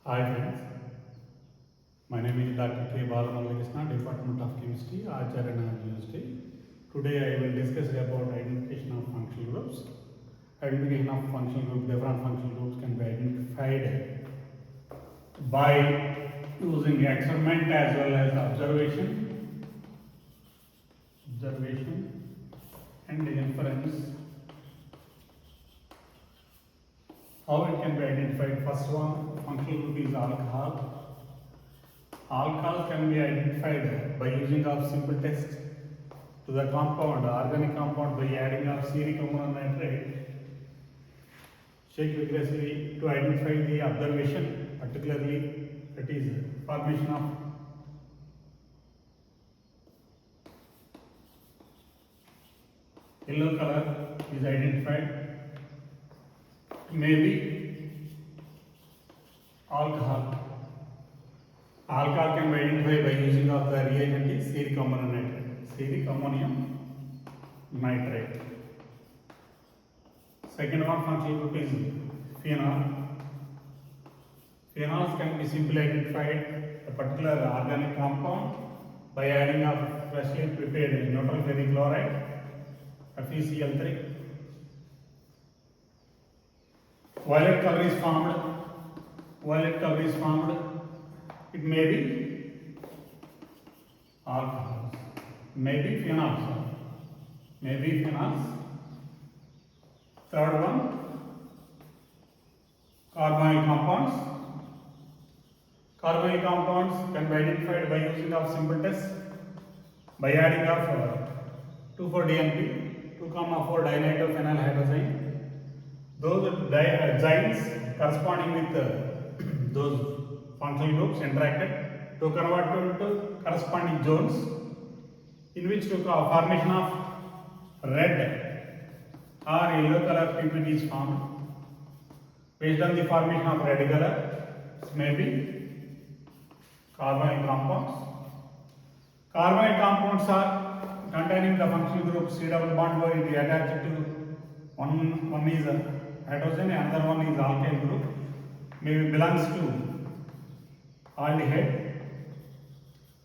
Hi friends, my name is Dr. K. Balamalakrishna, Department of Chemistry, Acharya University. Today I will discuss about identification of functional groups. Identification of functional groups, different functional groups can be identified by using experiment as well as observation and inference. How it can be identified? First one, functional group is alcohol. Alcohol can be identified by using of simple test to the compound, organic compound, by adding of cetic ammonium shake vigorously to identify the observation, particularly that is formation of yellow color is identified. Maybe alcohol. Alcohol can be identified by using of the reagent is cetic ammonium nitrate. Cetic ammonium nitrate. Second one functional group is phenol. Phenols can be simply identified a particular organic compound by adding of freshly prepared neutral ferric chloride, FeCl3. Violet color is formed. Violet color is formed. It may be alcohols, maybe phenols, maybe phenols. Third one, carbonyl compounds. Carbonyl compounds can be identified by using of simple test by adding of 2,4-DNP, 2,4-dinitrophenylhydrazine. Those zymes corresponding with those functional groups interacted to convert to corresponding zones in which to formation of red or yellow color PPT is formed. Based on the formation of red color, it may be carbonyl compounds. Carbonyl compounds are containing the functional group C double bond where it is attached to one is hydrogen, another one is alkyl group, maybe belongs to aldehyde.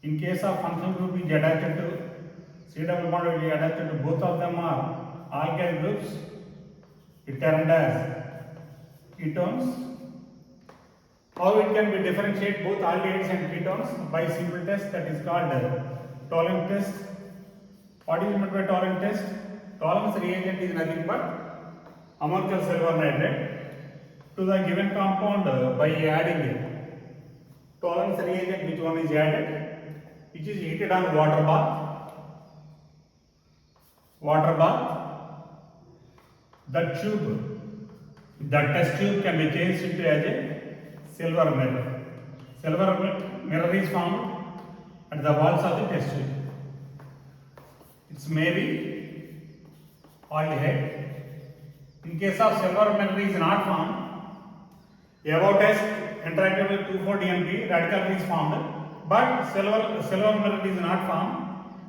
In case of functional group is attached to C double bond will be attached to both of them are alkyl groups, it termed as ketones. How it can be differentiate both aldehydes and ketones? By simple test that is called Tollens test. What is meant by Tollens test? Tollens reagent is nothing but ammonium silver nitrate to the given compound by adding Tollens reagent, which one is added, which is heated on water bath. The tube, the test tube can be changed into as a silver mirror. Silver mirror is found at the walls of the test tube. It's maybe aldehyde. In case of silver mirror is not found, above test interacted with 2,4-DNP, radical is formed, but silver mirror is not formed.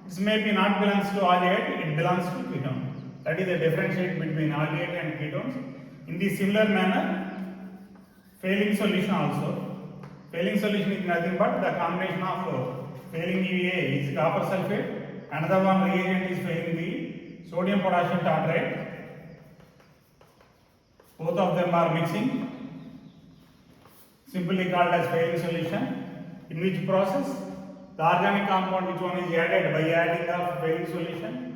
It may be not belongs to aldehyde, it belongs to ketone. That is the differentiate between aldehyde and ketones. In the similar manner, failing solution also. Failing solution is nothing but the combination of failing EVA is copper sulfate, another one reagent is failing the sodium potassium tartrate. Both of them are mixing, simply called as failing solution, in which process the organic compound which one is added by adding of failing solution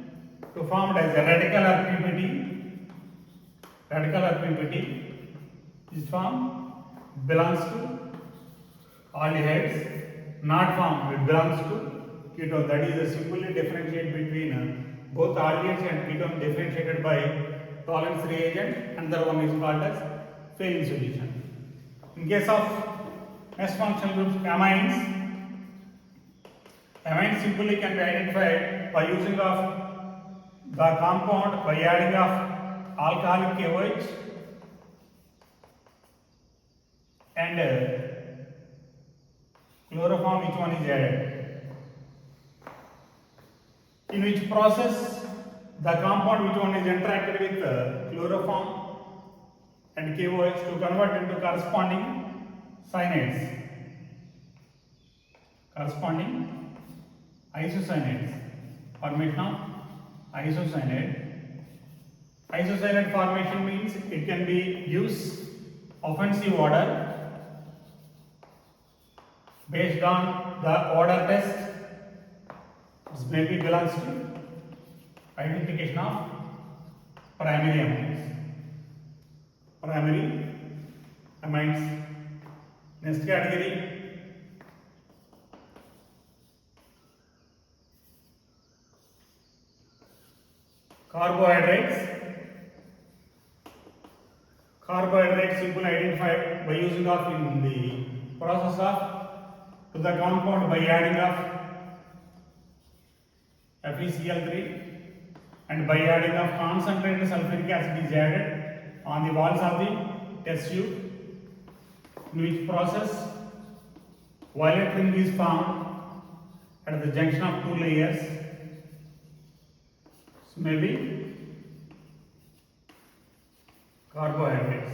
to formed as a radical RPPT is formed, belongs to aldehydes, not formed, it belongs to ketone. That is a simply differentiate between both aldehydes and ketone differentiated by Tollens reagent, and the one is called as failing solution. In case of next functional groups, amines simply can be identified by using of the compound by adding of alcoholic KOH and chloroform, which one is added. In which process the compound which one is interacted with chloroform and KOH to convert into corresponding cyanides corresponding isocyanide formation of isocyanide. Isocyanide formation means it can be used offensive order based on the order test. This maybe belongs to identification of primary amines. Primary amines. Next category, carbohydrates. Carbohydrates simple identified by using of in the process of to the compound by adding of FeCl3 and by adding of concentrated sulfuric acid is added on the walls of the test tube, in which process violet ring is formed at the junction of two layers. So maybe carbohydrates.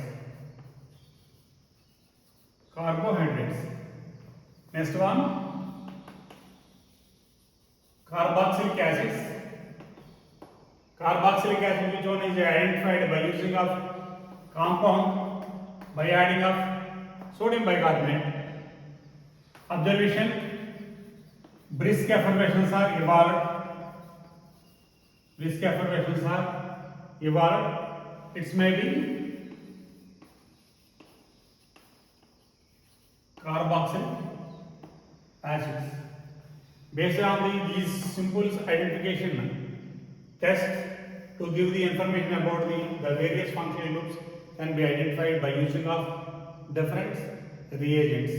Next one, carboxylic acids. Carboxylic acid, which one is identified by using of compound by adding of sodium bicarbonate. Observation, brisk effervescence are evolved. It may be carboxylic acids. Based on these simple identification test to give the information about the various functional groups can be identified by using of different reagents.